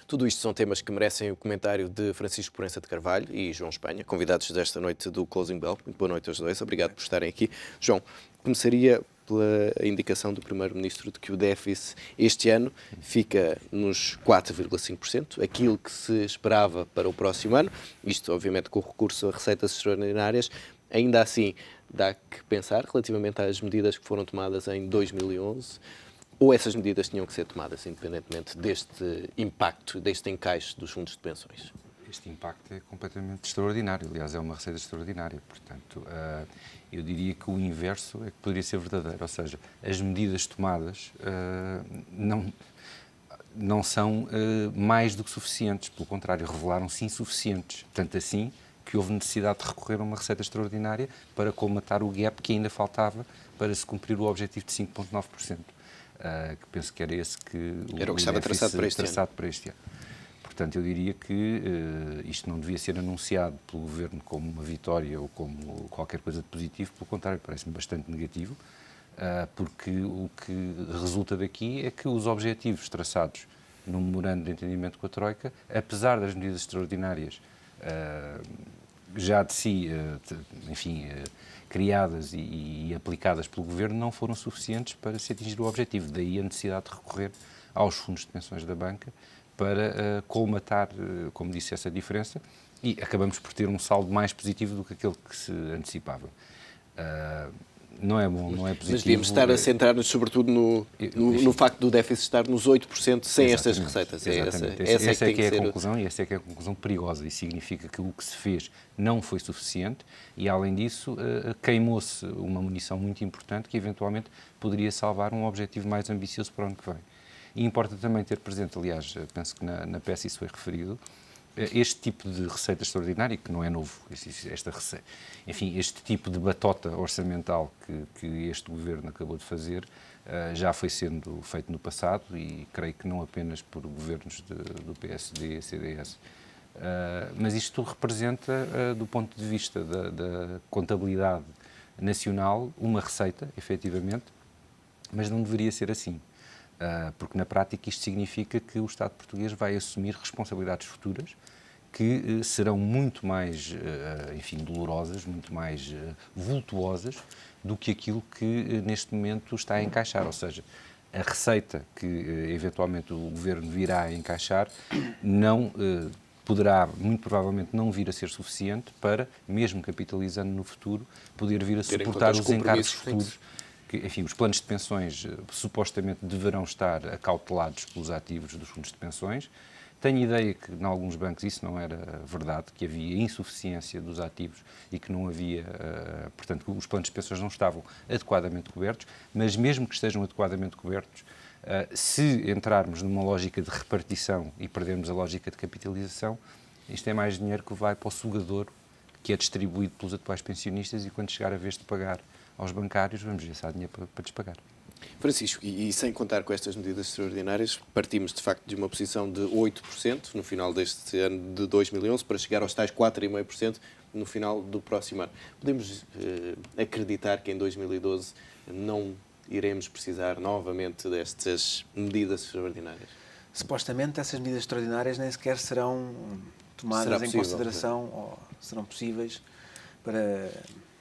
Tudo isto são temas que merecem o comentário de Francisco Proença de Carvalho e João Espanha, convidados desta noite do Closing Bell. Muito boa noite aos dois, obrigado por estarem aqui. João, começaria pela indicação do Primeiro-Ministro de que o déficit este ano fica nos 4,5%, aquilo que se esperava para o próximo ano, isto obviamente com o recurso a receitas extraordinárias. Ainda assim, dá que pensar relativamente às medidas que foram tomadas em 2011, ou essas medidas tinham que ser tomadas independentemente deste impacto, deste encaixe dos fundos de pensões? Este impacto é completamente extraordinário, aliás, é uma receita extraordinária. Portanto, eu diria que o inverso é que poderia ser verdadeiro, ou seja, as medidas tomadas não são mais do que suficientes, pelo contrário, revelaram-se insuficientes. Tanto assim que houve necessidade de recorrer a uma receita extraordinária para colmatar o gap que ainda faltava para se cumprir o objetivo de 5,9%. Que penso que era esse que era o que estava traçado para este ano. Portanto, eu diria que isto não devia ser anunciado pelo Governo como uma vitória ou como qualquer coisa de positivo, pelo contrário, parece-me bastante negativo, porque o que resulta daqui é que os objetivos traçados no memorando de entendimento com a Troika, apesar das medidas extraordinárias já de si, enfim, criadas e aplicadas pelo Governo, não foram suficientes para se atingir o objetivo. Daí a necessidade de recorrer aos fundos de pensões da banca para colmatar, como disse, essa diferença, e acabamos por ter um saldo mais positivo do que aquele que se antecipava. Não é bom, não é positivo. Mas devíamos estar a centrar-nos sobretudo no facto do déficit estar nos 8% sem estas receitas. Essa é que é a conclusão, e essa é que é a conclusão perigosa, e significa que o que se fez não foi suficiente e, além disso, queimou-se uma munição muito importante que, eventualmente, poderia salvar um objetivo mais ambicioso para o ano que vem. E importa também ter presente, aliás, penso que na peça isso foi referido, este tipo de receita extraordinária, que não é novo, este tipo de batota orçamental que este Governo acabou de fazer, já foi sendo feito no passado e creio que não apenas por governos do PSD e CDS. Mas isto representa, do ponto de vista da contabilidade nacional, uma receita, efetivamente, mas não deveria ser assim. Porque na prática isto significa que o Estado português vai assumir responsabilidades futuras que serão muito mais, dolorosas, muito mais vultuosas do que aquilo que neste momento está a encaixar. Ou seja, a receita que eventualmente o Governo virá a encaixar não poderá, muito provavelmente, não vir a ser suficiente para, mesmo capitalizando no futuro, poder vir a suportar os encargos futuros. Enfim, os planos de pensões supostamente deverão estar acautelados pelos ativos dos fundos de pensões. Tenho ideia que, em alguns bancos, isso não era verdade, que havia insuficiência dos ativos e que não havia, portanto, que os planos de pensões não estavam adequadamente cobertos, mas mesmo que estejam adequadamente cobertos, se entrarmos numa lógica de repartição e perdermos a lógica de capitalização, isto é mais dinheiro que vai para o sugadouro, que é distribuído pelos atuais pensionistas, e quando chegar a vez de pagar aos bancários, vamos ver se há dinheiro para lhes pagar. Francisco, e sem contar com estas medidas extraordinárias, partimos de facto de uma posição de 8% no final deste ano de 2011 para chegar aos tais 4,5% no final do próximo ano. Podemos acreditar que em 2012 não iremos precisar novamente destas medidas extraordinárias? Supostamente essas medidas extraordinárias nem sequer serão tomadas em consideração ou serão possíveis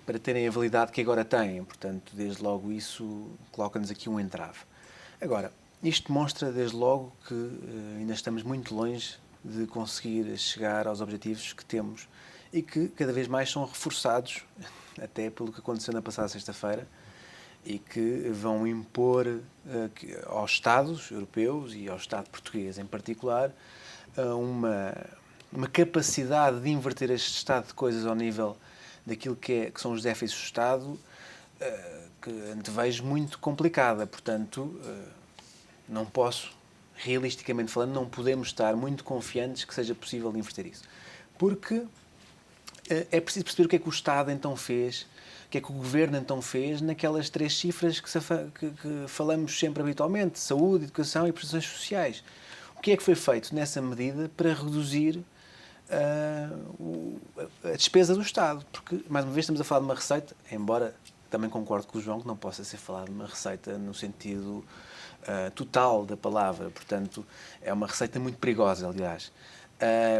para terem a validade que agora têm. Portanto, desde logo isso coloca-nos aqui um entrave. Agora, isto demonstra desde logo que ainda estamos muito longe de conseguir chegar aos objetivos que temos e que cada vez mais são reforçados, até pelo que aconteceu na passada sexta-feira, e que vão impor aos Estados europeus e ao Estado português em particular uma capacidade de inverter este estado de coisas ao nível daquilo que são os déficits do Estado, que antevejo muito complicada. Portanto, não posso, realisticamente falando, não podemos estar muito confiantes que seja possível inverter isso. Porque é preciso perceber o que é que o Estado então fez, o que é que o Governo então fez naquelas 3 cifras que falamos sempre habitualmente: saúde, educação e prestações sociais. O que é que foi feito nessa medida para reduzir a despesa do Estado? Porque, mais uma vez, estamos a falar de uma receita, embora também concordo com o João que não possa ser falado de uma receita no sentido total da palavra. Portanto, é uma receita muito perigosa, aliás.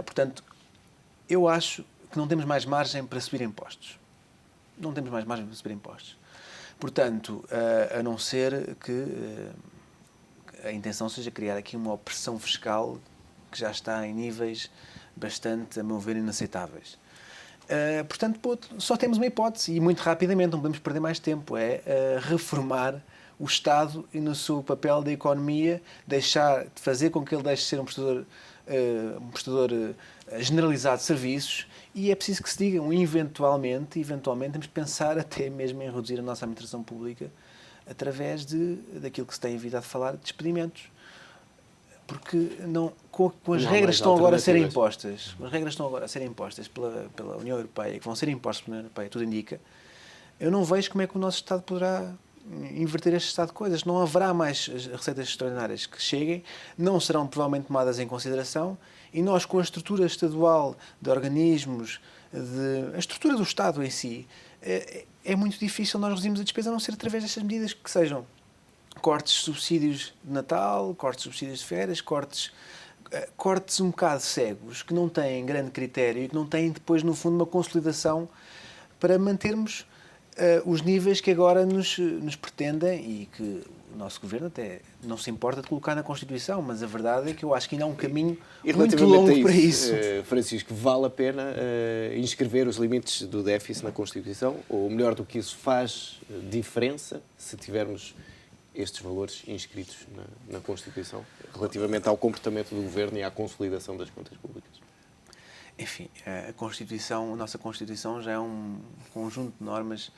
Portanto, eu acho que não temos mais margem para subir impostos. Não temos mais margem para subir impostos. Portanto, a não ser que a intenção seja criar aqui uma opressão fiscal que já está em níveis bastante, a meu ver, inaceitáveis. Portanto, só temos uma hipótese, e muito rapidamente, não podemos perder mais tempo, é reformar o Estado e no seu papel da economia, fazer com que ele deixe de ser um prestador generalizado de serviços, e é preciso que se digam, eventualmente temos de pensar até mesmo em reduzir a nossa administração pública através daquilo que se tem vindo a falar, de despedimentos. Porque com as regras que estão agora a serem impostas, pela União Europeia, que vão ser impostas pela União Europeia, tudo indica, eu não vejo como é que o nosso Estado poderá inverter este estado de coisas. Não haverá mais receitas extraordinárias que cheguem, não serão provavelmente tomadas em consideração, e nós, com a estrutura estadual de organismos, a estrutura do Estado em si, é muito difícil nós reduzirmos a despesa, a não ser através destas medidas que sejam cortes de subsídios de Natal, cortes de subsídios de férias, cortes um bocado cegos, que não têm grande critério e que não têm depois, no fundo, uma consolidação para mantermos os níveis que agora nos pretendem, e que o nosso Governo até não se importa de colocar na Constituição, mas a verdade é que eu acho que ainda há um caminho muito longo para isso. Francisco, vale a pena inscrever os limites do déficit na Constituição? Ou melhor do que isso, faz diferença se tivermos estes valores inscritos na Constituição relativamente ao comportamento do Governo e à consolidação das contas públicas? Enfim, a nossa Constituição já é um conjunto de normas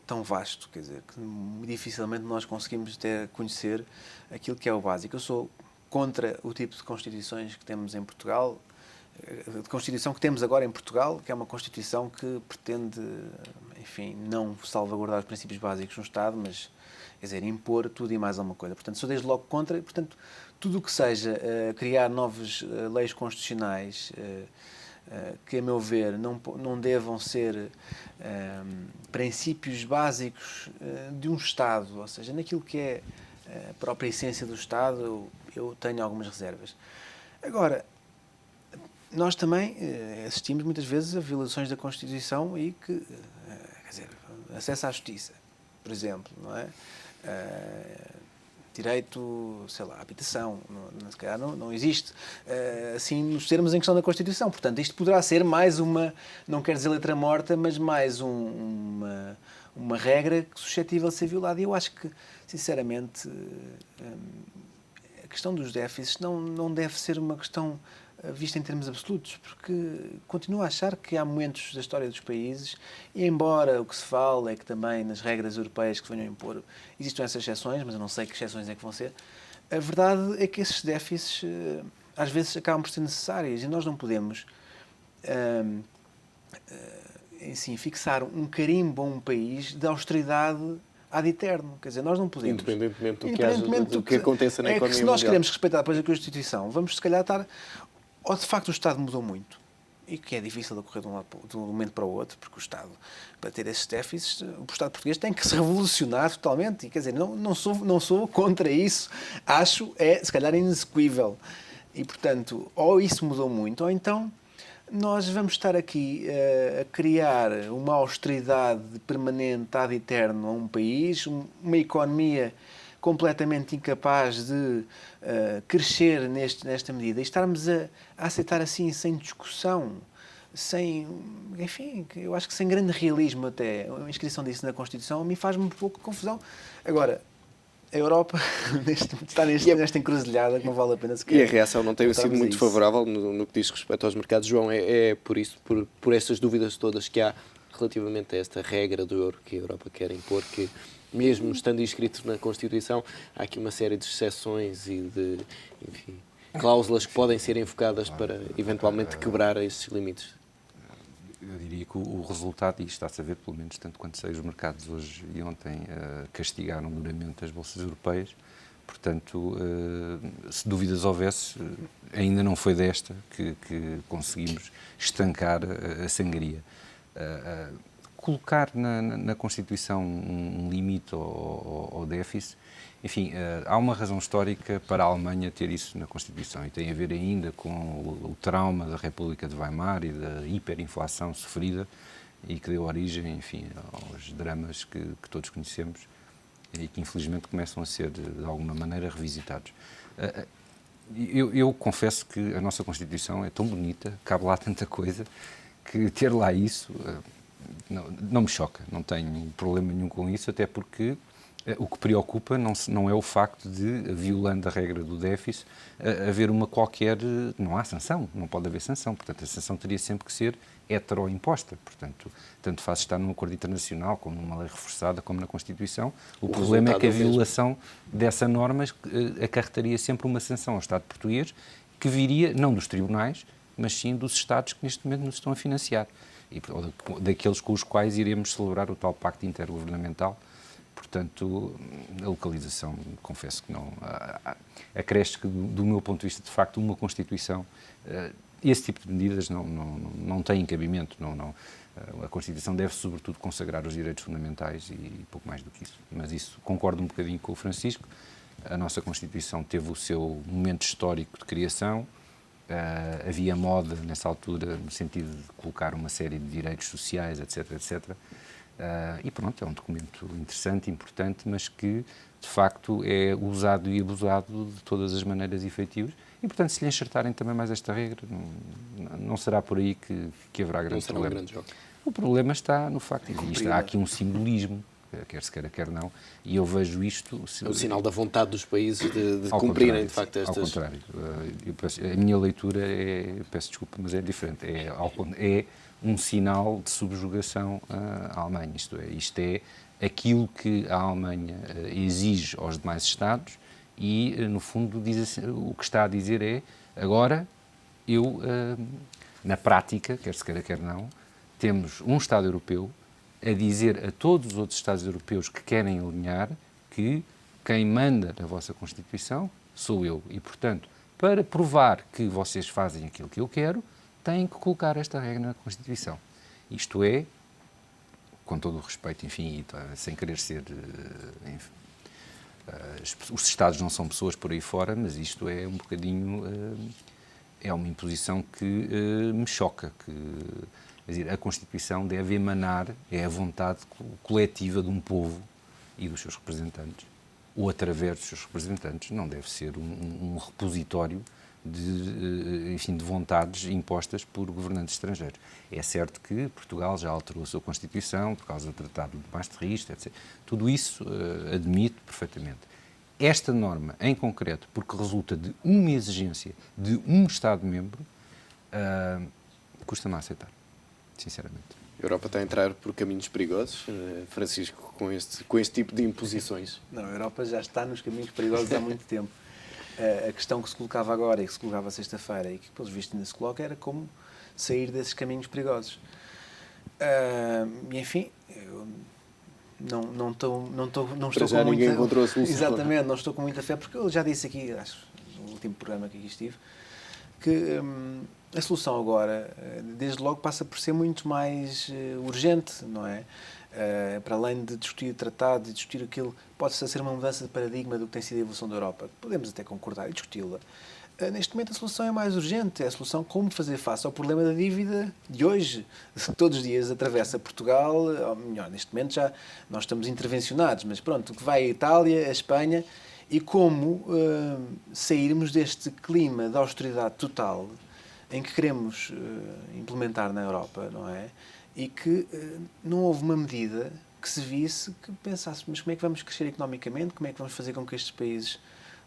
tão vasto, quer dizer, que dificilmente nós conseguimos conhecer aquilo que é o básico. Eu sou contra o tipo de Constituições que temos em Portugal, de Constituição que temos agora em Portugal, que é uma Constituição que pretende, enfim, não salvaguardar os princípios básicos no Estado, mas, quer dizer, impor tudo e mais alguma coisa. Portanto, sou desde logo contra, portanto, tudo o que seja criar novas leis constitucionais que, a meu ver, não devam ser princípios básicos de um Estado, ou seja, naquilo que é a própria essência do Estado, eu tenho algumas reservas. Agora, nós também assistimos muitas vezes a violações da Constituição e que, quer dizer, acesso à justiça, por exemplo, não é? Direito, sei lá, à habitação, se calhar não existe assim nos termos em questão da Constituição. Portanto, isto poderá ser mais não quer dizer letra morta, mas mais uma regra suscetível de ser violada. E eu acho que, sinceramente, a questão dos déficits não deve ser uma questão vista em termos absolutos, porque continuo a achar que há momentos da história dos países, e embora o que se fala é que também nas regras europeias que se venham a impor existem essas exceções, mas eu não sei que exceções é que vão ser, a verdade é que esses déficits às vezes acabam por ser necessários, e nós não podemos assim, fixar um carimbo a um país de austeridade ad eterno. Quer dizer, nós não podemos... Independentemente do que aconteça na economia mundial. Se nós queremos respeitar depois a Constituição, vamos se calhar estar... Ou de facto o Estado mudou muito, e que é difícil de ocorrer de um momento para o outro, porque o Estado, para ter esses déficits, o Estado português tem que se revolucionar totalmente, e quer dizer, não sou contra isso, acho se calhar inexequível. E portanto, ou isso mudou muito, ou então nós vamos estar aqui a criar uma austeridade permanente ad eterno a um país, uma economia completamente incapaz de crescer nesta medida, e estarmos a aceitar assim, sem discussão, enfim, eu acho que sem grande realismo até, a inscrição disso na Constituição, a mim faz-me um pouco de confusão. Agora, a Europa está nesta encruzilhada que não vale a pena sequer. E a reação não tem sido muito favorável no que diz respeito aos mercados. João, é por isso, por estas dúvidas todas que há relativamente a esta regra do euro que a Europa quer impor, que mesmo estando inscrito na Constituição, há aqui uma série de exceções e de, enfim, cláusulas que podem ser invocadas para eventualmente quebrar esses limites. Eu diria que o resultado, e está-se a ver, pelo menos tanto quanto sei, os mercados hoje e ontem castigaram duramente as bolsas europeias. Portanto, se dúvidas houvesse, ainda não foi desta que conseguimos estancar a sangria. Colocar na Constituição um limite ao déficit enfim, há uma razão histórica para a Alemanha ter isso na Constituição e tem a ver ainda com o trauma da República de Weimar e da hiperinflação sofrida e que deu origem, enfim, aos dramas que todos conhecemos e que infelizmente começam a ser de alguma maneira revisitados. Eu confesso que a nossa Constituição é tão bonita, cabe lá tanta coisa, que ter lá isso não me choca, não tenho problema nenhum com isso, até porque o que preocupa não é o facto de, violando a regra do déficit, haver uma qualquer... Não há sanção, não pode haver sanção. Portanto, a sanção teria sempre que ser heteroimposta. Portanto, tanto faz estar num acordo internacional, como numa lei reforçada, como na Constituição. O problema é que a violação dessa norma acarretaria sempre uma sanção ao Estado português, que viria, não dos tribunais, mas sim dos Estados que neste momento nos estão a financiar. Ou daqueles com os quais iremos celebrar o tal pacto intergovernamental. Portanto, a localização, confesso que não... Acresce que, do meu ponto de vista, de facto, uma Constituição, esse tipo de medidas não tem encabimento. A Constituição deve, sobretudo, consagrar os direitos fundamentais e pouco mais do que isso. Mas isso, concordo um bocadinho com o Francisco, a nossa Constituição teve o seu momento histórico de criação, havia moda, nessa altura, no sentido de colocar uma série de direitos sociais, etc., etc., e pronto, é um documento interessante, importante, mas que, de facto, é usado e abusado de todas as maneiras efetivas. E, portanto, se lhe enxertarem também mais esta regra, não será por aí que haverá grande problema. Grande jogo. O problema está no facto de há aqui um simbolismo, quer se queira, quer não, e eu vejo isto... É o sinal da vontade dos países de cumprirem, de facto, estas... Ao contrário. A minha leitura peço desculpa, mas é diferente. É um sinal de subjugação à Alemanha. Isto é aquilo que a Alemanha exige aos demais Estados e, no fundo, diz assim, o que está a dizer é, agora, na prática, quer se queira, quer não, temos um Estado europeu a dizer a todos os outros Estados europeus que querem alinhar que quem manda na vossa Constituição sou eu. E, portanto, para provar que vocês fazem aquilo que eu quero, têm que colocar esta regra na Constituição. Isto é, com todo o respeito, enfim, sem querer ser... Enfim, os Estados não são pessoas por aí fora, mas isto é um bocadinho... é uma imposição que me choca. Quer dizer, a Constituição deve emanar, é a vontade coletiva de um povo e dos seus representantes, ou através dos seus representantes, não deve ser um repositório de vontades impostas por governantes estrangeiros. É certo que Portugal já alterou a sua Constituição por causa do Tratado de Maastricht, etc. Tudo isso admito perfeitamente. Esta norma, em concreto, porque resulta de uma exigência de um Estado-membro, custa-me a aceitar, sinceramente. A Europa está a entrar por caminhos perigosos, Francisco, com este tipo de imposições. Não, a Europa já está nos caminhos perigosos há muito tempo. A questão que se colocava agora e que se colocava sexta-feira e que, pelos vistos, ainda se coloca, era como sair desses caminhos perigosos. E, enfim, eu não estou com ninguém encontrou a solução. Exatamente, não estou com muita fé, porque eu já disse aqui, acho, no último programa que aqui estive, que a solução agora, desde logo, passa por ser muito mais urgente, não é? Para além de discutir tratado e discutir aquilo, pode-se ser uma mudança de paradigma do que tem sido a evolução da Europa. Podemos até concordar e discuti-la. Neste momento a solução é mais urgente, é a solução como fazer face ao problema da dívida de hoje, que todos os dias atravessa Portugal, ou melhor, neste momento já nós estamos intervencionados, mas pronto, o que vai a Itália, a Espanha, e como sairmos deste clima de austeridade total em que queremos implementar na Europa, não é? E que não houve uma medida que se visse, que pensasse, mas como é que vamos crescer economicamente, como é que vamos fazer com que estes países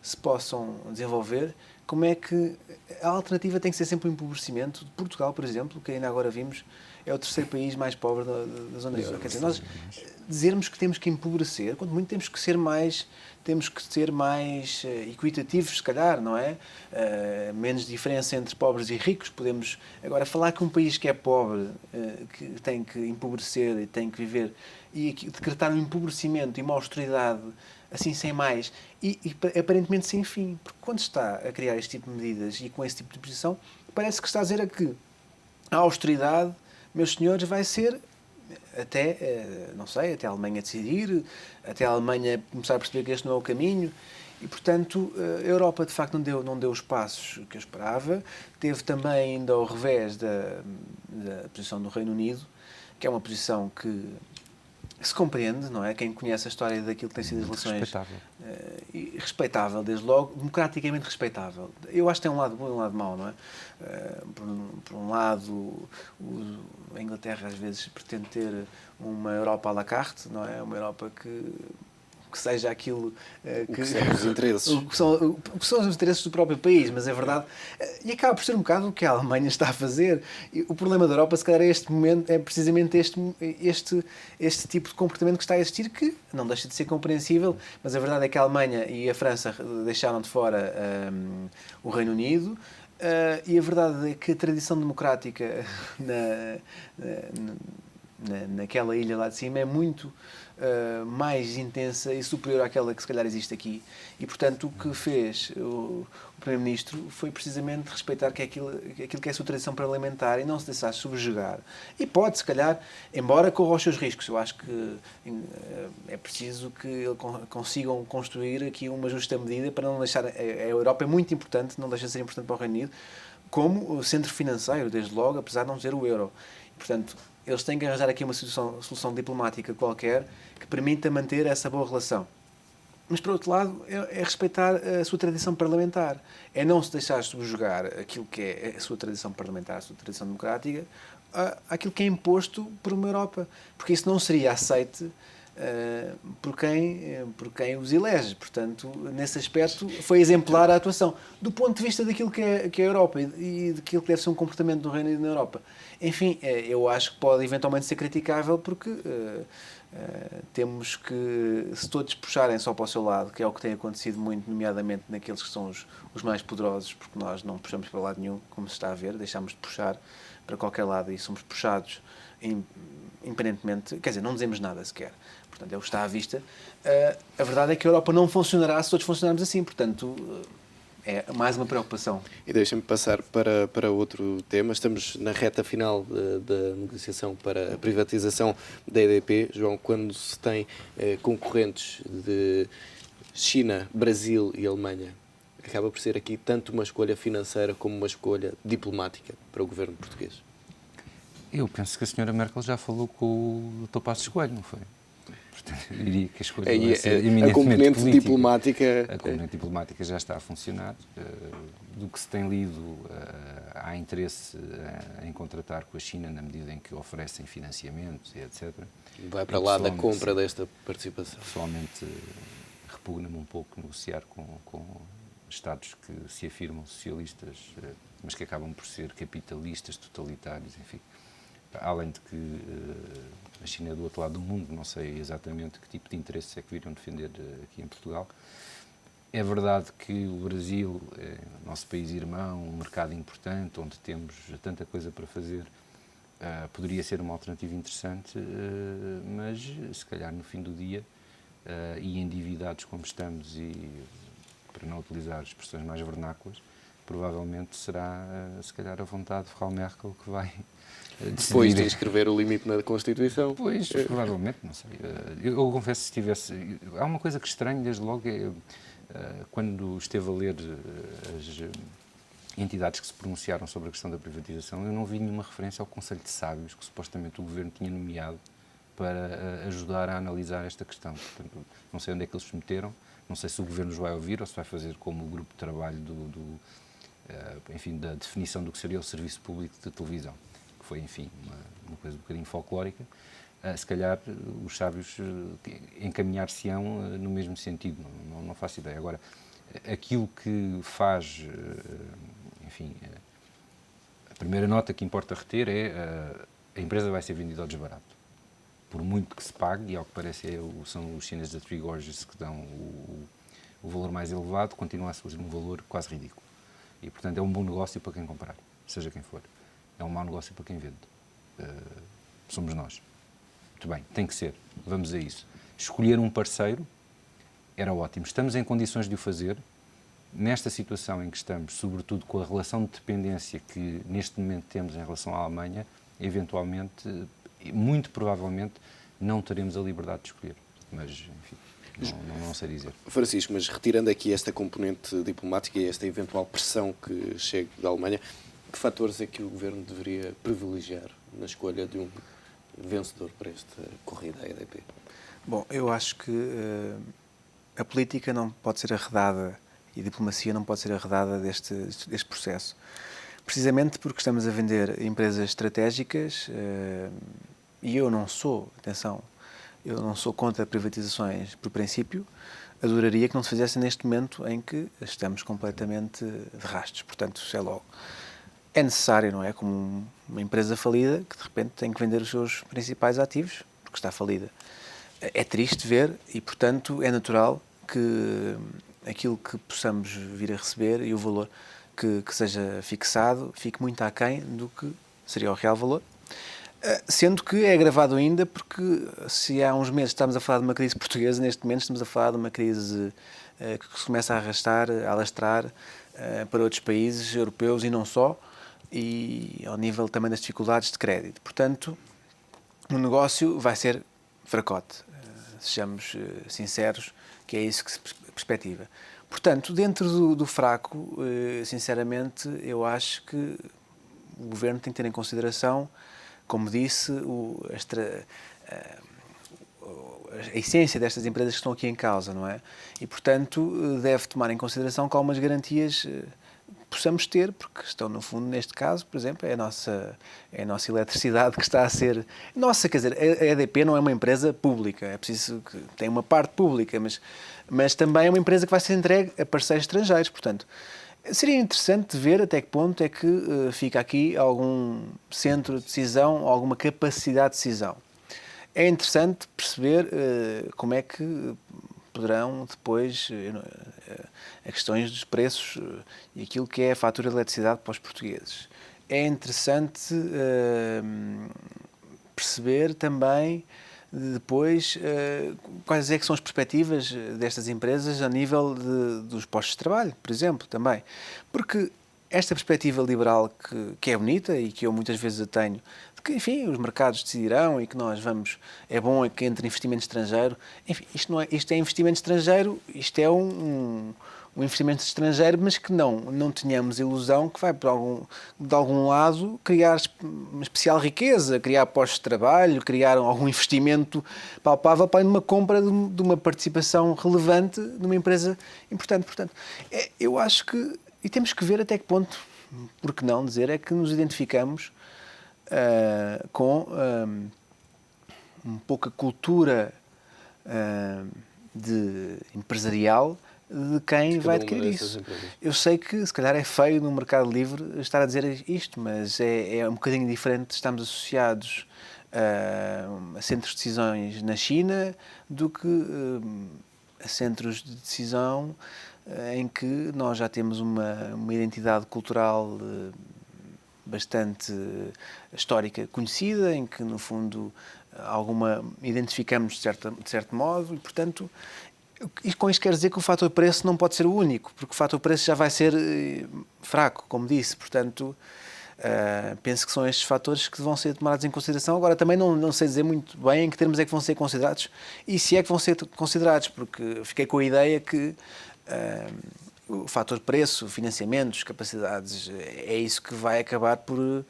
se possam desenvolver, como é que a alternativa tem que ser sempre o empobrecimento. Portugal, por exemplo, que ainda agora vimos, é o terceiro país mais pobre da zona euro. Quer dizer, nós dizermos que temos que empobrecer, quanto muito temos que ser mais equitativos, se calhar, não é? Menos diferença entre pobres e ricos. Podemos agora falar que um país que é pobre, que tem que empobrecer e tem que viver, e decretar um empobrecimento e uma austeridade assim sem mais, e aparentemente sem fim, porque quando está a criar este tipo de medidas e com esse tipo de posição, parece que está a dizer que a austeridade, meus senhores, vai ser até, não sei, até a Alemanha decidir, até a Alemanha começar a perceber que este não é o caminho. E, portanto, a Europa, de facto, não deu os passos que eu esperava. Teve também ainda ao revés da posição do Reino Unido, que é uma posição que se compreende, não é? Quem conhece a história daquilo que tem sido as relações... Respeitável. Respeitável, desde logo, democraticamente respeitável. Eu acho que tem um lado bom e um lado mau, não é? Por um lado, a Inglaterra às vezes pretende ter uma Europa à la carte, não é? Uma Europa que seja aquilo que são os interesses. o que são os interesses do próprio país, mas é verdade. E acaba por ser um bocado o que a Alemanha está a fazer. E o problema da Europa, se calhar, é precisamente este tipo de comportamento que está a existir, que não deixa de ser compreensível, mas a verdade é que a Alemanha e a França deixaram de fora o Reino Unido. E a verdade é que a tradição democrática naquela ilha lá de cima é muito mais intensa e superior àquela que se calhar existe aqui. E, portanto, o que fez o Primeiro-Ministro foi precisamente respeitar aquilo que é a sua tradição parlamentar e não se deixar subjugar. E pode, se calhar, embora corra os seus riscos, eu acho que é preciso que consigam construir aqui uma justa medida para não deixar... A Europa é muito importante, não deixa de ser importante para o Reino Unido, como centro financeiro, desde logo, apesar de não ter o euro. E, portanto, eles têm que arranjar aqui uma solução diplomática qualquer que permita manter essa boa relação. Mas, por outro lado, é respeitar a sua tradição parlamentar. É não se deixar subjugar aquilo que é a sua tradição parlamentar, a sua tradição democrática, àquilo que é imposto por uma Europa. Porque isso não seria aceite por quem os elege. Portanto, nesse aspecto, foi exemplar a atuação. Do ponto de vista daquilo que é a Europa e daquilo que deve ser um comportamento do Reino Unido na Europa. Enfim, eu acho que pode eventualmente ser criticável porque temos que, se todos puxarem só para o seu lado, que é o que tem acontecido muito, nomeadamente naqueles que são os mais poderosos, porque nós não puxamos para lado nenhum, como se está a ver, deixamos de puxar para qualquer lado e somos puxados independentemente, quer dizer, não dizemos nada sequer. Portanto, é o que está à vista. A verdade é que a Europa não funcionará se todos funcionarmos assim, portanto... É mais uma preocupação. E deixem-me passar para outro tema. Estamos na reta final da negociação para a privatização da EDP. João, quando se tem concorrentes de China, Brasil e Alemanha, acaba por ser aqui tanto uma escolha financeira como uma escolha diplomática para o governo português? Eu penso que a senhora Merkel já falou com o Dr. Passos Coelho, não foi? Portanto, eu diria que a escolha vai ser eminentemente a componente política. diplomática... A componente diplomática já está a funcionar. Do que se tem lido, há interesse em contratar com a China na medida em que oferecem financiamentos e etc. Vai para lá da compra desta participação. Pessoalmente, repugna-me um pouco negociar com Estados que se afirmam socialistas, mas que acabam por ser capitalistas, totalitários, enfim. Além de que a China é do outro lado do mundo, não sei exatamente que tipo de interesses é que viriam defender aqui em Portugal. É verdade que o Brasil é o nosso país irmão, um mercado importante, onde temos tanta coisa para fazer, poderia ser uma alternativa interessante, mas se calhar no fim do dia, e endividados como estamos, e para não utilizar expressões mais vernáculas, provavelmente será, se calhar, a vontade de Frau Merkel que vai... Depois de escrever o limite na Constituição? Pois, provavelmente, não sei. Eu confesso, se tivesse... Há uma coisa que estranho, desde logo, quando esteve a ler as entidades que se pronunciaram sobre a questão da privatização, eu não vi nenhuma referência ao Conselho de Sábios que supostamente o Governo tinha nomeado para ajudar a analisar esta questão. Portanto, não sei onde é que eles se meteram, não sei se o Governo os vai ouvir ou se vai fazer como o grupo de trabalho enfim, da definição do que seria o serviço público de televisão. Foi, enfim, uma coisa um bocadinho folclórica. Se calhar os sábios encaminhar-se-ão no mesmo sentido, não faço ideia. Agora, aquilo que faz, enfim, a primeira nota que importa reter é a empresa vai ser vendida ao desbarato. Por muito que se pague, e ao que parece são os chineses da Three Gorges que dão o valor mais elevado, continua a ser um valor quase ridículo. E, portanto, é um bom negócio para quem comprar, seja quem for. É um mau negócio para quem vende. Somos nós. Muito bem, tem que ser. Vamos a isso. Escolher um parceiro era ótimo. Estamos em condições de o fazer. Nesta situação em que estamos, sobretudo com a relação de dependência que neste momento temos em relação à Alemanha, eventualmente muito provavelmente não teremos a liberdade de escolher. Mas, enfim, não sei dizer. Francisco, mas retirando aqui esta componente diplomática e esta eventual pressão que chega da Alemanha, que fatores é que o Governo deveria privilegiar na escolha de um vencedor para esta corrida à EDP? Bom, eu acho que a política não pode ser arredada e a diplomacia não pode ser arredada deste processo. Precisamente porque estamos a vender empresas estratégicas e eu não sou contra privatizações por princípio, adoraria que não se fizesse neste momento em que estamos completamente de rastros, portanto, isso é logo. É necessário, não é? Como uma empresa falida que de repente tem que vender os seus principais ativos porque está falida. É triste ver e, portanto, é natural que aquilo que possamos vir a receber e o valor que seja fixado fique muito aquém do que seria o real valor. Sendo que é agravado ainda porque se há uns meses estamos a falar de uma crise portuguesa, neste momento estamos a falar de uma crise que se começa a alastrar para outros países europeus e não só, e ao nível também das dificuldades de crédito. Portanto, o negócio vai ser fracote, sejamos sinceros, que é isso que se perspectiva. Portanto, dentro do fraco, sinceramente, eu acho que o Governo tem que ter em consideração, como disse, a essência destas empresas que estão aqui em causa, não é? E, portanto, deve tomar em consideração que algumas garantias possamos ter, porque estão, no fundo, neste caso, por exemplo, é a nossa eletricidade que está a ser... Nossa, quer dizer, a EDP não é uma empresa pública, é preciso que tem uma parte pública, mas também é uma empresa que vai ser entregue a parceiros estrangeiros, portanto, seria interessante ver até que ponto é que fica aqui algum centro de decisão, alguma capacidade de decisão. É interessante perceber como é que poderão depois a questões dos preços e aquilo que é a fatura de eletricidade para os portugueses. É interessante perceber também depois quais é que são as perspectivas destas empresas a nível dos postos de trabalho, por exemplo, também. Porque esta perspectiva liberal que é bonita e que eu muitas vezes a tenho, de que, enfim, os mercados decidirão e que nós vamos... É bom que entre investimento estrangeiro. Enfim, isto é investimento estrangeiro, isto é um investimento estrangeiro, mas que não tenhamos ilusão que vai de algum lado criar uma especial riqueza, criar postos de trabalho, criar algum investimento palpável para uma compra de uma participação relevante numa empresa importante. Portanto, eu acho que... E temos que ver até que ponto, por que não dizer, é que nos identificamos com um pouco a cultura empresarial de quem vai adquirir isso. Eu sei que, se calhar, é feio no mercado livre estar a dizer isto, mas é um bocadinho diferente. Estamos associados a centros de decisões na China do que a centros de decisão em que nós já temos uma identidade cultural bastante histórica conhecida, em que, no fundo, identificamos de certo modo e, portanto, com isto quer dizer que o fator preço não pode ser o único, porque o fator preço já vai ser fraco, como disse, portanto, penso que são estes fatores que vão ser tomados em consideração. Agora, também não sei dizer muito bem em que termos é que vão ser considerados e se é que vão ser considerados, porque fiquei com a ideia que o fator preço, financiamentos, capacidades, é isso que vai acabar por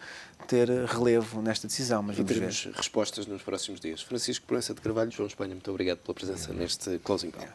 ter relevo nesta decisão. Mas vamos ver. Respostas nos próximos dias. Francisco Proença de Carvalho, João Espanha, muito obrigado pela presença neste Closing Bell.